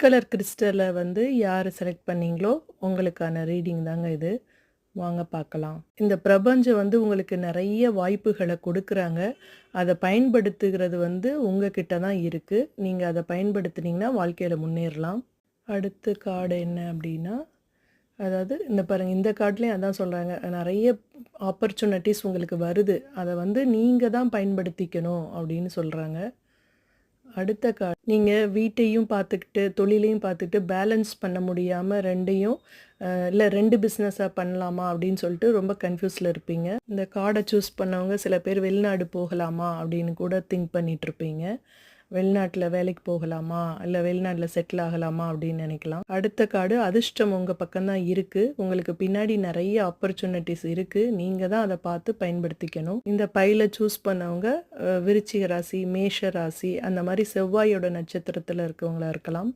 Colour கிறிஸ்டலை வந்து யார் select பண்ணீங்களோ உங்களுக்கான ரீடிங் தாங்க இது. வாங்க பார்க்கலாம். இந்த பிரபஞ்சம் வந்து உங்களுக்கு நிறைய வாய்ப்புகளை கொடுக்குறாங்க. அதை பயன்படுத்துகிறது வந்து உங்ககிட்ட தான் இருக்குது. நீங்கள் அதை பயன்படுத்துனீங்கன்னா வாழ்க்கையில் முன்னேறலாம். அடுத்த கார்டு என்ன அப்படின்னா, அதாவது இந்த பாருங்கள், இந்த கார்ட்லேயும் அதான் சொல்கிறாங்க, நிறைய ஆப்பர்ச்சுனிட்டிஸ் உங்களுக்கு வருது, அதை வந்து நீங்கள் தான் பயன்படுத்திக்கணும் அப்படின்னு சொல்கிறாங்க. அடுத்த கார்டு, நீங்கள் வீட்டையும் பார்த்துக்கிட்டு தொழிலையும் பார்த்துக்கிட்டு பேலன்ஸ் பண்ண முடியாமல் ரெண்டையும் இல்லை 2 பிஸ்னஸாக பண்ணலாமா அப்படின்னு சொல்லிட்டு ரொம்ப கன்ஃபியூஸில் இருப்பீங்க. இந்த கார்டை சூஸ் பண்ணவங்க சில பேர் வெளிநாடு போகலாமா அப்படின்னு கூட திங்க் பண்ணிகிட்ருப்பீங்க. வெளிநாட்டில் வேலைக்கு போகலாமா இல்லை வெளிநாட்டில் செட்டில் ஆகலாமா அப்படின்னு நினைக்கலாம். அடுத்த கார்டு, அதிர்ஷ்டம் உங்கள் பக்கம்தான் இருக்குது, உங்களுக்கு பின்னாடி நிறைய ஆப்பர்ச்சுனிட்டிஸ் இருக்குது, நீங்கள் தான் அதை பார்த்து பயன்படுத்திக்கணும். இந்த பையில சூஸ் பண்ணவங்க விருச்சிக ராசி, மேஷ ராசி, அந்த மாதிரி செவ்வாயோட நட்சத்திரத்தில் இருக்கவங்களா இருக்கலாம்.